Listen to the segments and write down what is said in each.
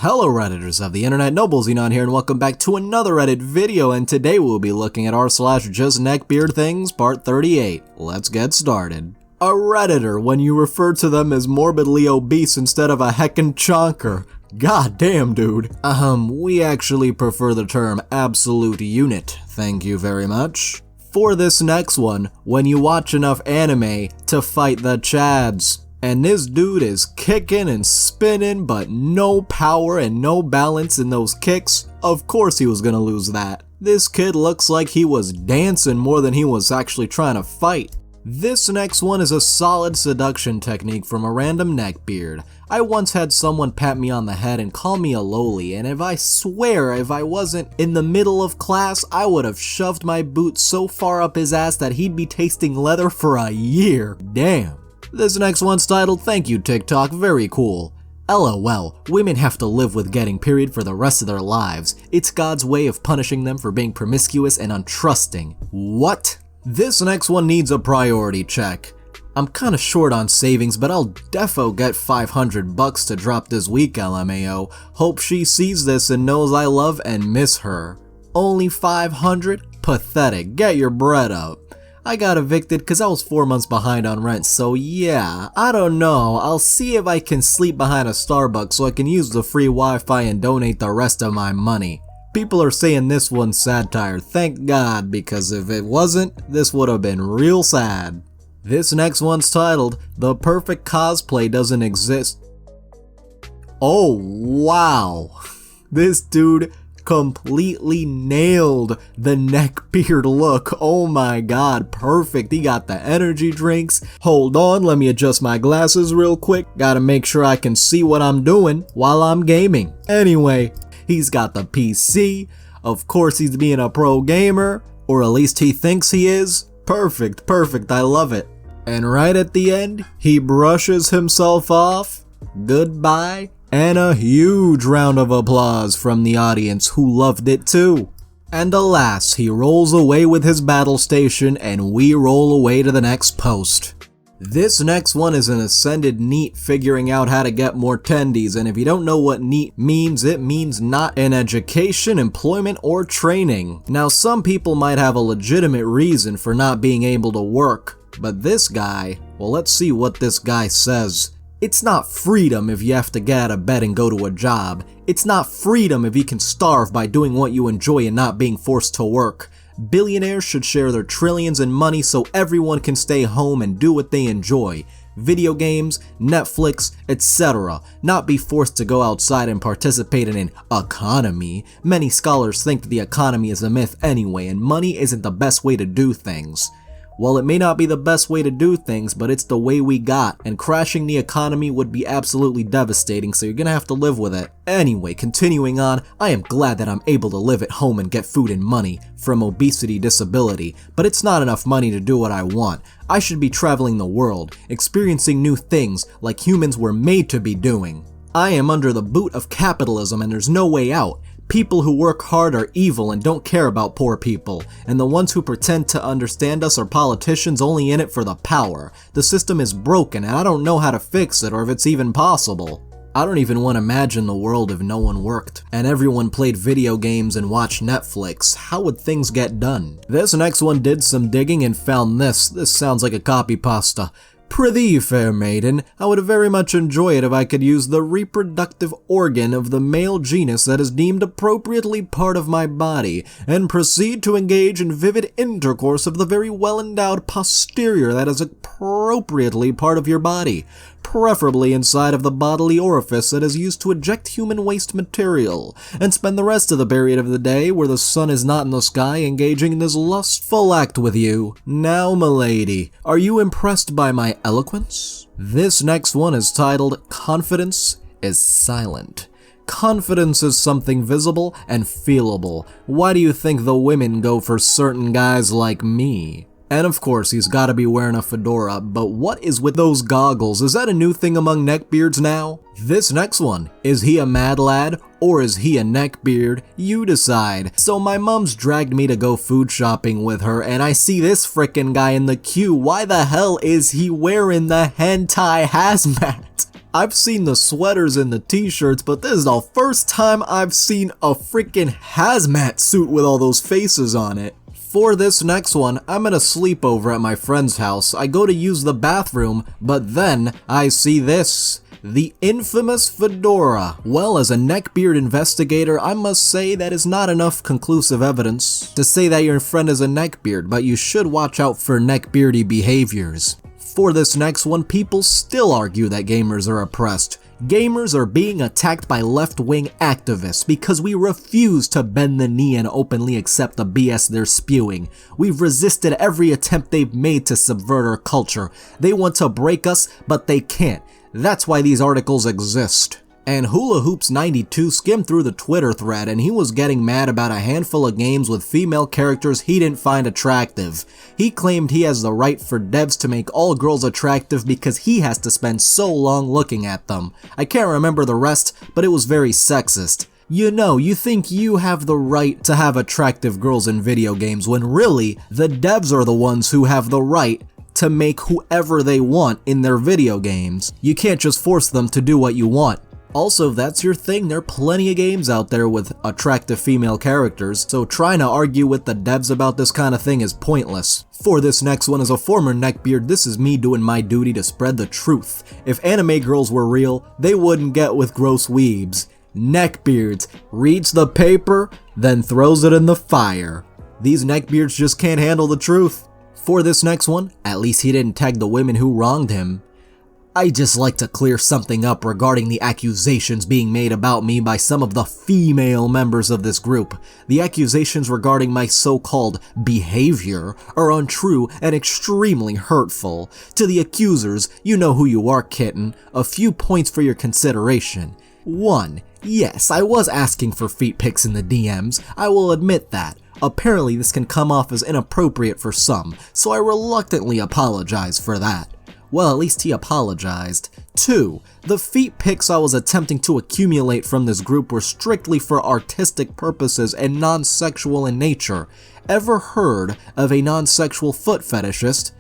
Hello Redditors of the internet, Noble Xenon here, and welcome back to another Reddit video, and today we'll be looking at r/JustNeckbeardThings part 38. Let's get started. A Redditor when you refer to them as morbidly obese instead of a heckin' chonker. God damn, dude. We actually prefer the term absolute unit, thank you very much. For this next one, when you watch enough anime to fight the Chads. And this dude is kicking and spinning, but no power and no balance in those kicks. Of course he was gonna lose that. This kid looks like he was dancing more than he was actually trying to fight. This next one is a solid seduction technique from a random neckbeard. I once had someone pat me on the head and call me a loli, and if I wasn't in the middle of class, I would have shoved my boot so far up his ass that he'd be tasting leather for a year. Damn. This next one's titled, "Thank you TikTok, very cool." LOL, women have to live with getting period for the rest of their lives. It's God's way of punishing them for being promiscuous and untrusting. What? This next one needs a priority check. I'm kinda short on savings, but I'll defo get $500 to drop this week, LMAO. Hope she sees this and knows I love and miss her. Only 500? Pathetic, get your bread up. I got evicted cause I was 4 months behind on rent, so yeah, I don't know, I'll see if I can sleep behind a Starbucks so I can use the free Wi-Fi and donate the rest of my money. People are saying this one's satire, thank God, because if it wasn't, this would have been real sad. This next one's titled, "The perfect cosplay doesn't exist." Oh wow, this dude completely nailed the neckbeard look. Oh my god, perfect. He got the energy drinks. Hold on, let me adjust my glasses real quick. Gotta make sure I can see what I'm doing while I'm gaming. Anyway, he's got the PC. Of course he's being a pro gamer, or at least he thinks he is. Perfect, perfect, I love it. And right at the end, he brushes himself off. Goodbye. And a huge round of applause from the audience who loved it too. And alas, he rolls away with his battle station and we roll away to the next post. This next one is an ascended NEET figuring out how to get more tendies, and if you don't know what NEET means, it means not in education, employment, or training. Now some people might have a legitimate reason for not being able to work, but this guy, well, let's see what this guy says. It's not freedom if you have to get out of bed and go to a job. It's not freedom if you can starve by doing what you enjoy and not being forced to work. Billionaires should share their trillions in money so everyone can stay home and do what they enjoy. Video games, Netflix, etc. Not be forced to go outside and participate in an economy. Many scholars think that the economy is a myth anyway, and money isn't the best way to do things. Well, it may not be the best way to do things, but it's the way we got, and crashing the economy would be absolutely devastating, so you're gonna have to live with it. Anyway, continuing on, I am glad that I'm able to live at home and get food and money from obesity disability, but it's not enough money to do what I want. I should be traveling the world, experiencing new things like humans were made to be doing. I am under the boot of capitalism and there's no way out. People who work hard are evil and don't care about poor people, and the ones who pretend to understand us are politicians only in it for the power. The system is broken and I don't know how to fix it or if it's even possible. I don't even want to imagine the world if no one worked, and everyone played video games and watched Netflix. How would things get done? This next one did some digging and found this. This sounds like a copy pasta. "Prithee, fair maiden, I would very much enjoy it if I could use the reproductive organ of the male genus that is deemed appropriately part of my body, and proceed to engage in vivid intercourse of the very well-endowed posterior that is appropriately part of your body, preferably inside of the bodily orifice that is used to eject human waste material, and spend the rest of the period of the day where the sun is not in the sky engaging in this lustful act with you. Now, milady, are you impressed by my eloquence?" This next one is titled, "Confidence is Silent." Confidence is something visible and feelable. Why do you think the women go for certain guys like me? And of course, he's gotta be wearing a fedora, but what is with those goggles? Is that a new thing among neckbeards now? This next one, is he a mad lad or is he a neckbeard? You decide. So my mom's dragged me to go food shopping with her and I see this frickin' guy in the queue. Why the hell is he wearing the hentai hazmat? I've seen the sweaters and the t-shirts, but this is the first time I've seen a freaking hazmat suit with all those faces on it. For this next one, I'm at a sleepover at my friend's house. I go to use the bathroom, but then I see this. The infamous fedora. Well, as a Neckbeard investigator, I must say that is not enough conclusive evidence to say that your friend is a Neckbeard, but you should watch out for neckbeardy behaviors. For this next one, people still argue that gamers are oppressed. Gamers are being attacked by left-wing activists because we refuse to bend the knee and openly accept the BS they're spewing. We've resisted every attempt they've made to subvert our culture. They want to break us, but they can't. That's why these articles exist. And Hula Hoops 92 skimmed through the Twitter thread and he was getting mad about a handful of games with female characters he didn't find attractive. He claimed he has the right for devs to make all girls attractive because he has to spend so long looking at them. I can't remember the rest, but it was very sexist. You know, you think you have the right to have attractive girls in video games when really, the devs are the ones who have the right to make whoever they want in their video games. You can't just force them to do what you want. Also, if that's your thing, there are plenty of games out there with attractive female characters, so trying to argue with the devs about this kind of thing is pointless. For this next one, as a former Neckbeard, this is me doing my duty to spread the truth. If anime girls were real, they wouldn't get with gross weebs. Neckbeards reads the paper, then throws it in the fire. These Neckbeards just can't handle the truth. For this next one, at least he didn't tag the women who wronged him. I just like to clear something up regarding the accusations being made about me by some of the female members of this group. The accusations regarding my so-called behavior are untrue and extremely hurtful. To the accusers, you know who you are, kitten. A few points for your consideration. 1. Yes, I was asking for feet pics in the DMs. I will admit that. Apparently this can come off as inappropriate for some, so I reluctantly apologize for that. Well, at least he apologized. 2. The feet pics I was attempting to accumulate from this group were strictly for artistic purposes and non-sexual in nature. Ever heard of a non-sexual foot fetishist?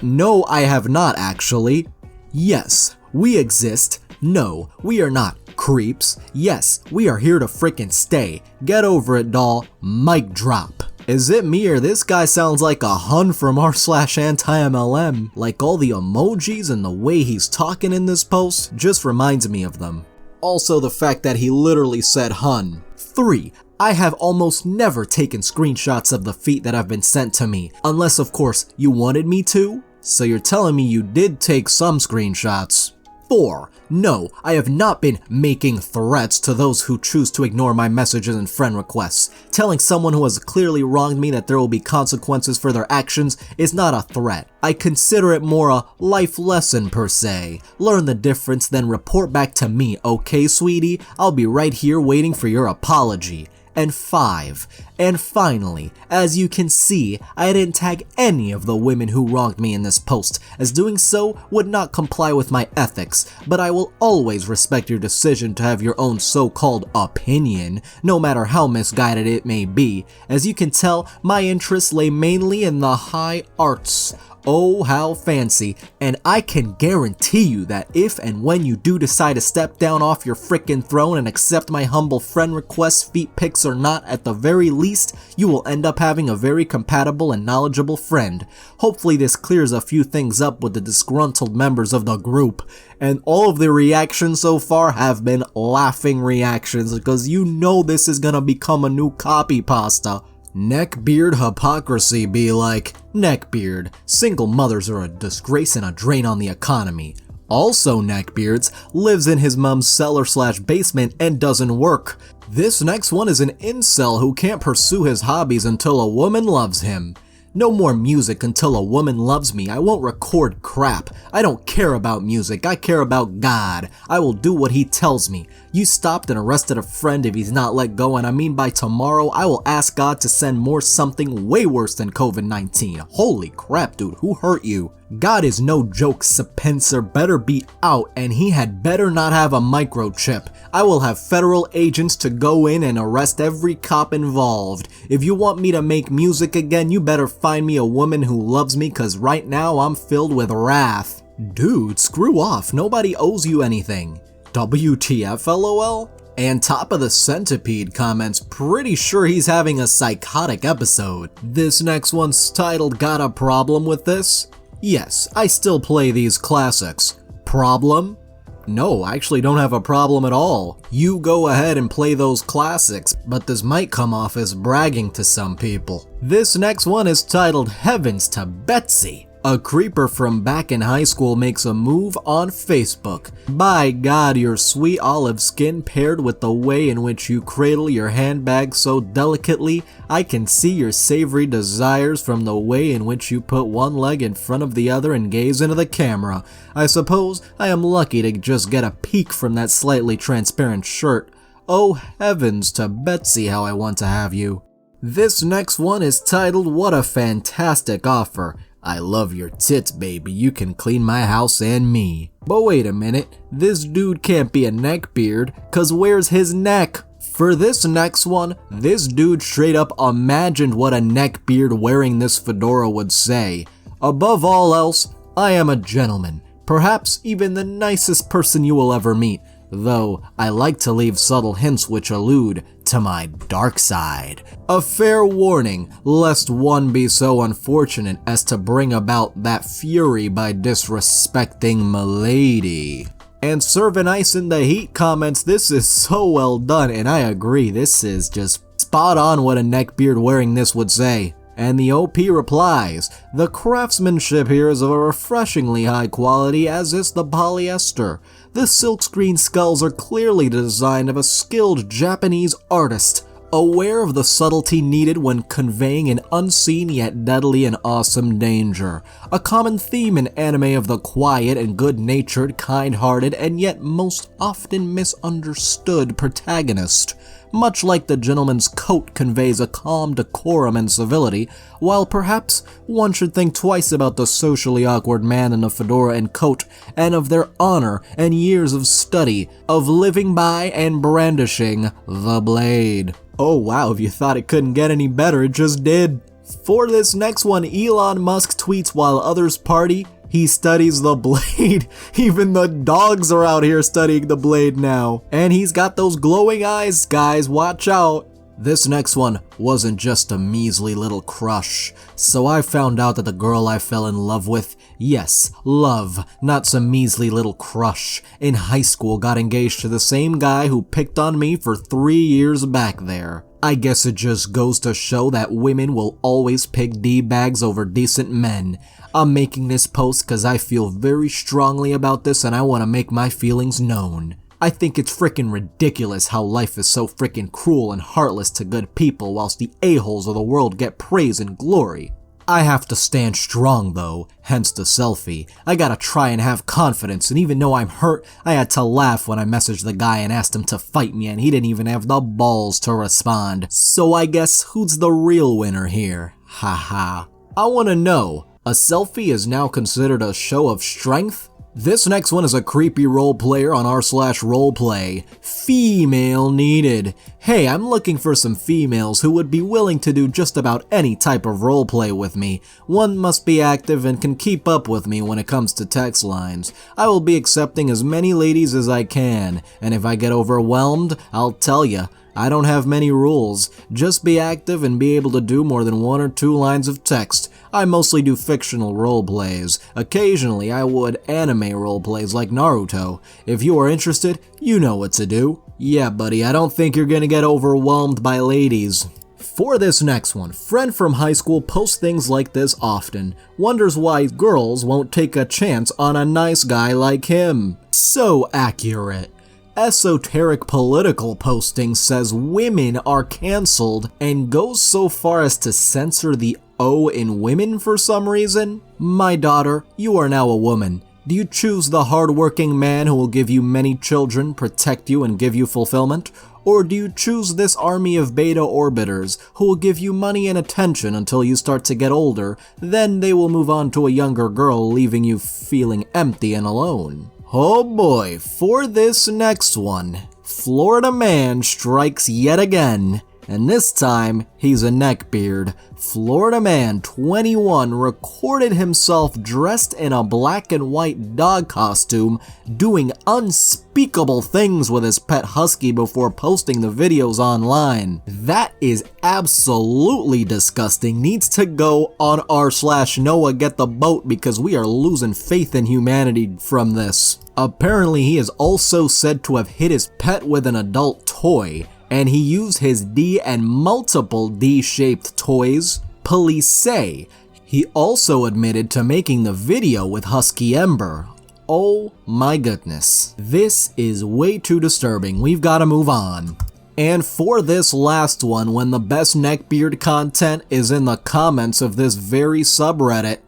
No, I have not actually. Yes, we exist. No, we are not creeps. Yes, we are here to frickin' stay. Get over it, doll. Mic drop. Is it me or this guy sounds like a hun from r/anti-MLM? Like all the emojis and the way he's talking in this post just reminds me of them. Also the fact that he literally said hun. 3. I have almost never taken screenshots of the feet that have been sent to me, unless of course you wanted me to? So you're telling me you did take some screenshots. 4. No, I have not been making threats to those who choose to ignore my messages and friend requests. Telling someone who has clearly wronged me that there will be consequences for their actions is not a threat. I consider it more a life lesson per se. Learn the difference, then report back to me, okay sweetie? I'll be right here waiting for your apology. And 5. And finally, as you can see, I didn't tag any of the women who wronged me in this post, as doing so would not comply with my ethics, but I will always respect your decision to have your own so-called opinion, no matter how misguided it may be. As you can tell, my interests lay mainly in the high arts. Oh, how fancy, and I can guarantee you that if and when you do decide to step down off your frickin' throne and accept my humble friend requests, feet pics or not, at the very least, you will end up having a very compatible and knowledgeable friend. Hopefully this clears a few things up with the disgruntled members of the group. And all of the reactions so far have been laughing reactions, because you know this is gonna become a new copy pasta. Neckbeard hypocrisy be like, Neckbeard, single mothers are a disgrace and a drain on the economy. Also Neckbeards, lives in his mom's cellar/basement and doesn't work. This next one is an incel who can't pursue his hobbies until a woman loves him. No more music until a woman loves me. I won't record crap. I don't care about music. I care about God. I will do what he tells me. You stopped and arrested a friend if he's not let go, and I mean by tomorrow, I will ask God to send more something way worse than COVID-19. Holy crap, dude, who hurt you? God is no joke, Spencer better be out, and he had better not have a microchip. I will have federal agents to go in and arrest every cop involved. If you want me to make music again, you better find me a woman who loves me, cause right now I'm filled with wrath. Dude, screw off, nobody owes you anything. WTF LOL? And Top of the Centipede comments, pretty sure he's having a psychotic episode. This next one's titled, got a problem with this? Yes, I still play these classics. Problem? No, I actually don't have a problem at all. You go ahead and play those classics, but this might come off as bragging to some people. This next one is titled Heavens to Betsy. A creeper from back in high school makes a move on Facebook. By God, your sweet olive skin paired with the way in which you cradle your handbag so delicately, I can see your savory desires from the way in which you put one leg in front of the other and gaze into the camera. I suppose I am lucky to just get a peek from that slightly transparent shirt. Oh heavens to Betsy, how I want to have you. This next one is titled, What a Fantastic Offer. I love your tits, baby, you can clean my house and me. But wait a minute, this dude can't be a neckbeard, cause where's his neck? For this next one, this dude straight up imagined what a neckbeard wearing this fedora would say. Above all else, I am a gentleman, perhaps even the nicest person you will ever meet, though I like to leave subtle hints which allude to my dark side. A fair warning, lest one be so unfortunate as to bring about that fury by disrespecting m'lady. And Serving Ice in the Heat comments, this is so well done, and I agree, this is just spot on what a neckbeard wearing this would say. And the OP replies, the craftsmanship here is of a refreshingly high quality, as is the polyester. The silkscreen skulls are clearly the design of a skilled Japanese artist, aware of the subtlety needed when conveying an unseen yet deadly and awesome danger. A common theme in anime of the quiet and good-natured, kind-hearted, and yet most often misunderstood protagonist. Much like the gentleman's coat conveys a calm decorum and civility, while perhaps one should think twice about the socially awkward man in a fedora and coat, and of their honor and years of study, of living by and brandishing the blade. Oh wow, if you thought it couldn't get any better, it just did. For this next one, Elon Musk tweets while others party, he studies the blade. Even the dogs are out here studying the blade now. And he's got those glowing eyes, guys, watch out. This next one wasn't just a measly little crush. So I found out that the girl I fell in love with, yes, love, not some measly little crush, in high school got engaged to the same guy who picked on me for 3 years back there. I guess it just goes to show that women will always pick D-bags over decent men. I'm making this post cause I feel very strongly about this and I want to make my feelings known. I think it's frickin' ridiculous how life is so frickin' cruel and heartless to good people whilst the a-holes of the world get praise and glory. I have to stand strong though, hence the selfie. I gotta try and have confidence, and even though I'm hurt, I had to laugh when I messaged the guy and asked him to fight me and he didn't even have the balls to respond. So I guess who's the real winner here? Haha. I wanna know, a selfie is now considered a show of strength? This next one is a creepy role player on r/roleplay. Female needed. Hey, I'm looking for some females who would be willing to do just about any type of roleplay with me. One must be active and can keep up with me when it comes to text lines. I will be accepting as many ladies as I can, and if I get overwhelmed, I'll tell ya. I don't have many rules, just be active and be able to do more than 1 or 2 lines of text. I mostly do fictional roleplays. Occasionally I would anime roleplays like Naruto. If you are interested, you know what to do. Yeah buddy, I don't think you're gonna get overwhelmed by ladies. For this next one, friend from high school posts things like this often, wonders why girls won't take a chance on a nice guy like him. So accurate. Esoteric political posting says women are cancelled and goes so far as to censor the O in women for some reason. My daughter, you are now a woman. Do you choose the hardworking man who will give you many children, protect you, and give you fulfillment? Or do you choose this army of beta orbiters who will give you money and attention until you start to get older, then they will move on to a younger girl, leaving you feeling empty and alone? Oh boy, for this next one, Florida man strikes yet again. And this time, he's a neckbeard. Florida man, 21, recorded himself dressed in a black and white dog costume, doing unspeakable things with his pet husky before posting the videos online. That is absolutely disgusting. Needs to go on r/Noah Get the Boat because we are losing faith in humanity from this. Apparently, he is also said to have hit his pet with an adult toy, and he used his D and multiple D-shaped toys, police say. He also admitted to making the video with Husky Ember. Oh my goodness. This is way too disturbing. We've got to move on. And for this last one, when the best neckbeard content is in the comments of this very subreddit,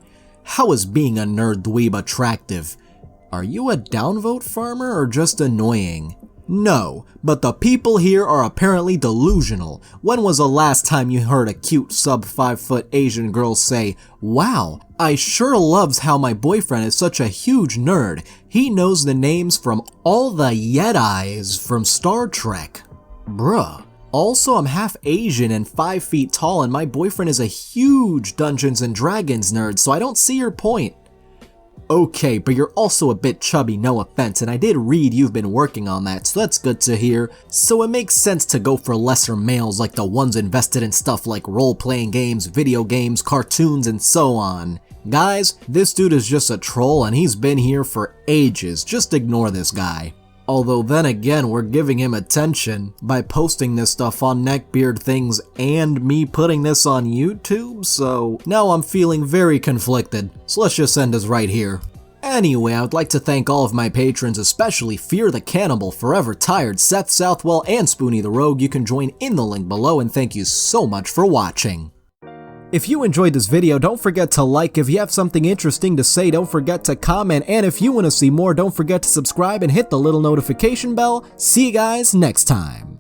how is being a nerd dweeb attractive? Are you a downvote farmer or just annoying? No, but the people here are apparently delusional. When was the last time you heard a cute sub-5-foot Asian girl say, "Wow, I sure loves how my boyfriend is such a huge nerd. He knows the names from all the Jedis from Star Trek." Bruh. Also, I'm half Asian and 5 feet tall and my boyfriend is a huge Dungeons and Dragons nerd, so I don't see your point. Okay, but you're also a bit chubby, no offense, and I did read you've been working on that, so that's good to hear. So it makes sense to go for lesser males like the ones invested in stuff like role-playing games, video games, cartoons, and so on. Guys, this dude is just a troll and he's been here for ages, just ignore this guy. Although then again, we're giving him attention by posting this stuff on NeckbeardThings and me putting this on YouTube, so now I'm feeling very conflicted, so let's just end us right here. Anyway, I would like to thank all of my patrons, especially Fear the Cannibal, Forever Tired, Seth Southwell, and Spoony the Rogue. You can join in the link below, and thank you so much for watching. If you enjoyed this video, don't forget to like. If you have something interesting to say, don't forget to comment. And if you want to see more, don't forget to subscribe and hit the little notification bell. See you guys next time.